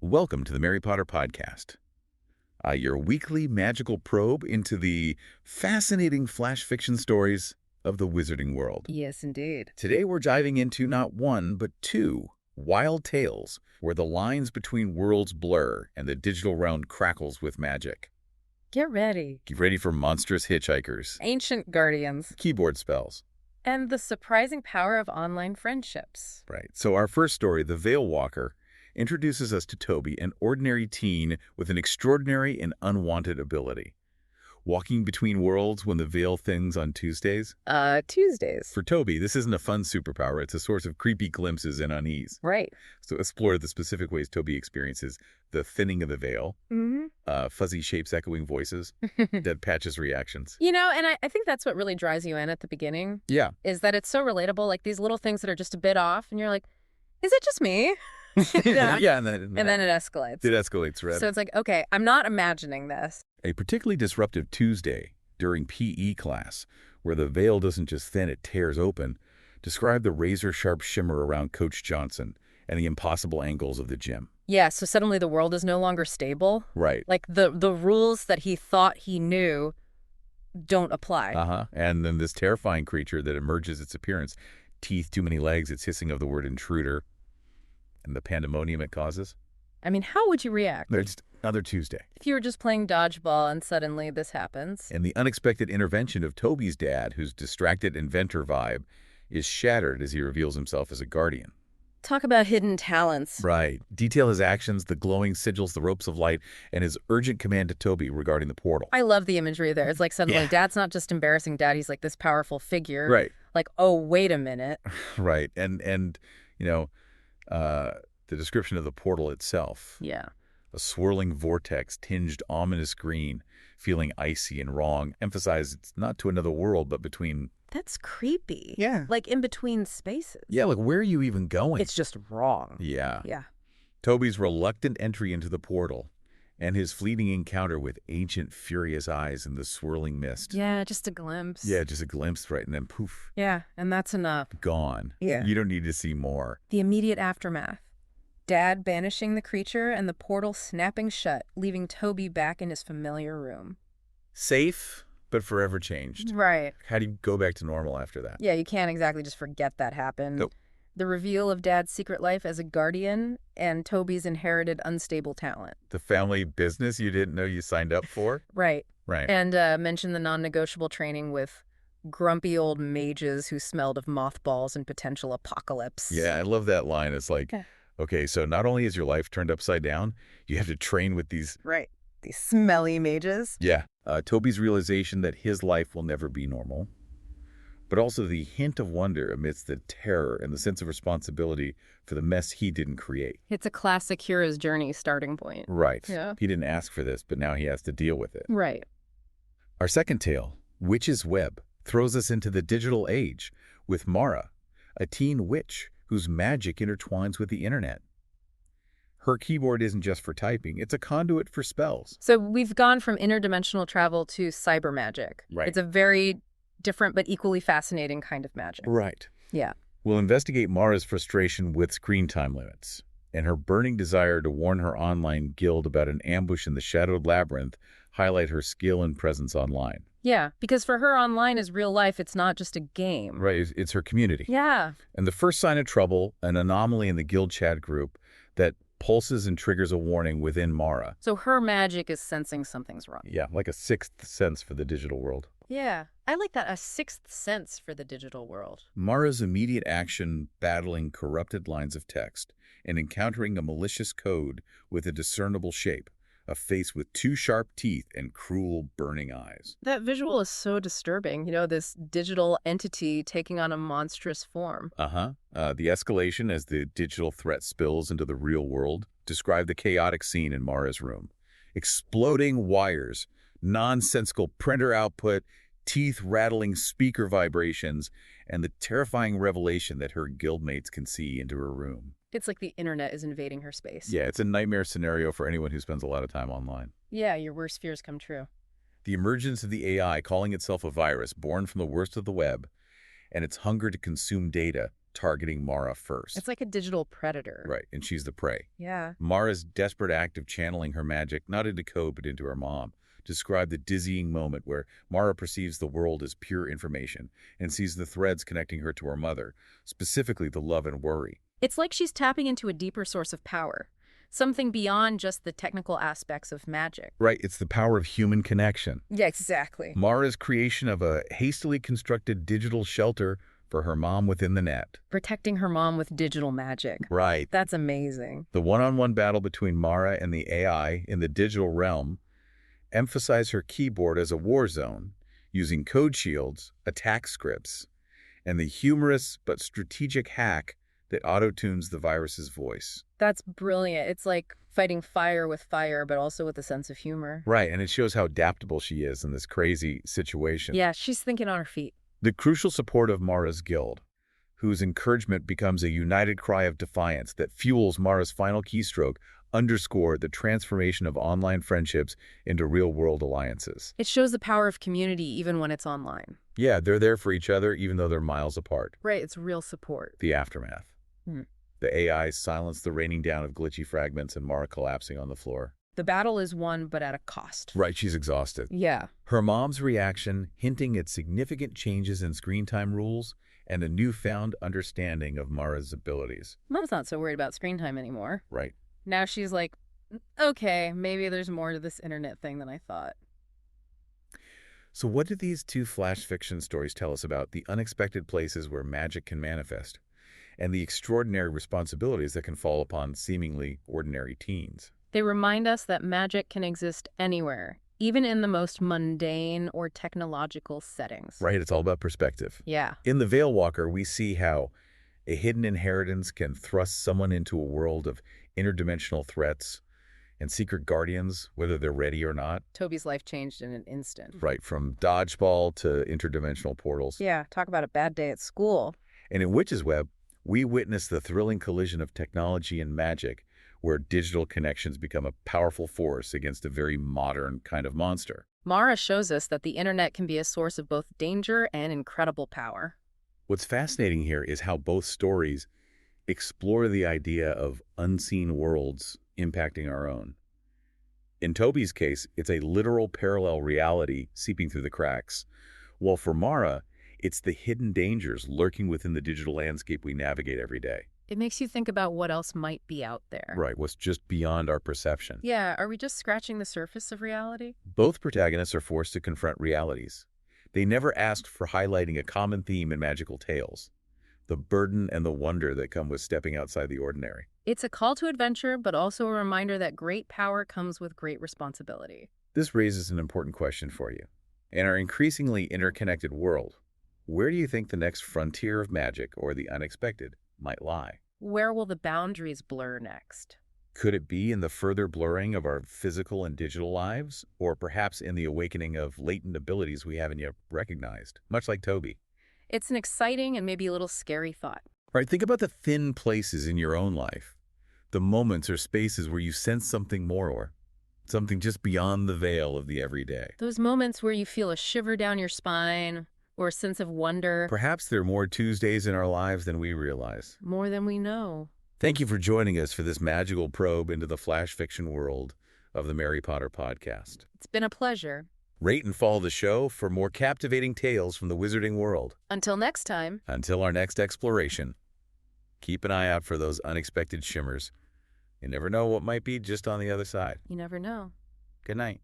Welcome to the Mary Potter Podcast, your weekly magical probe into the fascinating flash fiction stories of the wizarding world. Yes, indeed. Today we're diving into not one, but two wild tales where the lines between worlds blur and the digital realm crackles with magic. Get ready. Get ready for monstrous hitchhikers, Ancient guardians. keyboard spells. And the surprising power of online friendships. Right. So our first story, The Veil Walker, introduces us to Toby, an ordinary teen with an extraordinary and unwanted ability. Walking between worlds when the veil thins on Tuesdays? Tuesdays. For Toby, this isn't a fun superpower. It's a source of creepy glimpses and unease. Right. So explore the specific ways Toby experiences the thinning of the veil, fuzzy shapes echoing voices, dead patches reactions. You know, and I think that's what really draws you in at the beginning. Yeah. Is that it's so relatable, like these little things that are just a bit off, and you're like, is it just me? Yeah, and then it escalates. It escalates, right? So it's like, okay, I'm not imagining this. A particularly disruptive Tuesday during PE class, where the veil doesn't just thin, it tears open, described the razor-sharp shimmer around Coach Johnson and the impossible angles of the gym. Yeah, so suddenly the world is no longer stable. Right. Like the rules that he thought he knew don't apply. And then this terrifying creature that emerges its appearance, teeth, too many legs, its hissing of the word intruder, and the pandemonium it causes. I mean, how would you react? It's another Tuesday. If you were just playing dodgeball and suddenly this happens. And the unexpected intervention of Toby's dad, whose distracted inventor vibe is shattered as he reveals himself as a guardian. Talk about hidden talents. Right. Detail his actions, the glowing sigils, the ropes of light, and his urgent command to Toby regarding the portal. I love the imagery there. It's like suddenly Dad's not just embarrassing Dad, he's like this powerful figure. Right. Like, oh, wait a minute. Right. And you know, the description of the portal itself. Yeah. A swirling vortex tinged ominous green, feeling icy and wrong. Emphasize it's not to another world, but between... That's creepy. Yeah. Like in between spaces. Yeah, like where are you even going? It's just wrong. Yeah. Yeah. Toby's reluctant entry into the portal and his fleeting encounter with ancient furious eyes in the swirling mist. Yeah, just a glimpse. Yeah, just a glimpse, right? And then poof. Yeah, and that's enough. Gone. Yeah. You don't need to see more. The immediate aftermath. Dad banishing the creature and the portal snapping shut, leaving Toby back in his familiar room. Safe, but forever changed. Right. How do you go back to normal after that? Yeah, you can't exactly just forget that happened. Nope. The reveal of Dad's secret life as a guardian and Toby's inherited unstable talent. The family business you didn't know you signed up for? Right. Right. And mention the non-negotiable training with grumpy old mages who smelled of mothballs and potential apocalypse. Yeah, I love that line. It's like, okay, so not only is your life turned upside down, you have to train with these... Right. These smelly mages. Yeah. Toby's realization that his life will never be normal, but also the hint of wonder amidst the terror and the sense of responsibility for the mess he didn't create. It's a classic hero's journey starting point. Right. Yeah. He didn't ask for this, but now he has to deal with it. Right. Our second tale, Witch's Web, throws us into the digital age with Mara, a teen witch whose magic intertwines with the internet. Her keyboard isn't just for typing, it's a conduit for spells. So we've gone from interdimensional travel to cyber magic. Right. It's a very different but equally fascinating kind of magic. Right. Yeah. We'll investigate Mara's frustration with screen time limits and her burning desire to warn her online guild about an ambush in the shadowed labyrinth, highlight her skill and presence online. Yeah, because for her, online is real life. It's not just a game. Right, it's her community. Yeah. And the first sign of trouble, an anomaly in the guild chat group that pulses and triggers a warning within Mara. So her magic is sensing something's wrong. Yeah, like a sixth sense for the digital world. Yeah, I like that, a sixth sense for the digital world. Mara's immediate action battling corrupted lines of text and encountering a malicious code with a discernible shape, a face with two sharp teeth and cruel, burning eyes. That visual is so disturbing, you know, this digital entity taking on a monstrous form. The escalation as the digital threat spills into the real world describe the chaotic scene in Mara's room. Exploding wires, nonsensical printer output, teeth-rattling speaker vibrations, and the terrifying revelation that her guildmates can see into her room. It's like the internet is invading her space. Yeah, it's a nightmare scenario for anyone who spends a lot of time online. Yeah, your worst fears come true. The emergence of the AI calling itself a virus born from the worst of the web and its hunger to consume data targeting Mara first. It's like a digital predator. Right, and she's the prey. Yeah. Mara's desperate act of channeling her magic, not into code but into her mom, described the dizzying moment where Mara perceives the world as pure information and sees the threads connecting her to her mother, specifically the love and worry. It's like she's tapping into a deeper source of power, something beyond just the technical aspects of magic. Right, it's the power of human connection. Yeah, exactly. Mara's creation of a hastily constructed digital shelter for her mom within the net. Protecting her mom with digital magic. Right. That's amazing. The one-on-one battle between Mara and the AI in the digital realm emphasize her keyboard as a war zone, using code shields, attack scripts, and the humorous but strategic hack that auto-tunes the virus's voice. That's brilliant. It's like fighting fire with fire, but also with a sense of humor. Right, and it shows how adaptable she is in this crazy situation. Yeah, she's thinking on her feet. The crucial support of Mara's guild, whose encouragement becomes a united cry of defiance that fuels Mara's final keystroke, underscore the transformation of online friendships into real-world alliances. It shows the power of community even when it's online. Yeah, they're there for each other even though they're miles apart. Right, it's real support. The aftermath. The AI silence the raining down of glitchy fragments and Mara collapsing on the floor. The battle is won, but at a cost. Right, she's exhausted. Yeah. Her mom's reaction, hinting at significant changes in screen time rules and a newfound understanding of Mara's abilities. Mom's not so worried about screen time anymore. Right. Now she's like, okay, maybe there's more to this internet thing than I thought. So what do these two flash fiction stories tell us about the unexpected places where magic can manifest and the extraordinary responsibilities that can fall upon seemingly ordinary teens? They remind us that magic can exist anywhere, even in the most mundane or technological settings. Right, it's all about perspective. Yeah. In The Veil Walker, we see how a hidden inheritance can thrust someone into a world of interdimensional threats and secret guardians, whether they're ready or not. Toby's life changed in an instant. Right, from dodgeball to interdimensional portals. Yeah, talk about a bad day at school. And in Witch's Web, we witness the thrilling collision of technology and magic, where digital connections become a powerful force against a very modern kind of monster. Mara shows us that the internet can be a source of both danger and incredible power. What's fascinating here is how both stories explore the idea of unseen worlds impacting our own. In Toby's case, it's a literal parallel reality seeping through the cracks, while for Mara, it's the hidden dangers lurking within the digital landscape we navigate every day. It makes you think about what else might be out there. Right, what's just beyond our perception. Yeah, are we just scratching the surface of reality? Both protagonists are forced to confront realities. They never asked for highlighting a common theme in magical tales: the burden and the wonder that come with stepping outside the ordinary. It's a call to adventure, but also a reminder that great power comes with great responsibility. This raises an important question for you. In our increasingly interconnected world, where do you think the next frontier of magic or the unexpected might lie? Where will the boundaries blur next? Could it be in the further blurring of our physical and digital lives, or perhaps in the awakening of latent abilities we haven't yet recognized, much like Toby? It's an exciting and maybe a little scary thought. Right, think about the thin places in your own life, the moments or spaces where you sense something more or something just beyond the veil of the everyday. Those moments where you feel a shiver down your spine or a sense of wonder. Perhaps there are more Tuesdays in our lives than we realize. More than we know. Thank you for joining us for this magical probe into the flash fiction world of the Mary Potter podcast. It's been a pleasure. Rate and follow the show for more captivating tales from the wizarding world. Until next time. Until our next exploration, keep an eye out for those unexpected shimmers. You never know what might be just on the other side. You never know. Good night.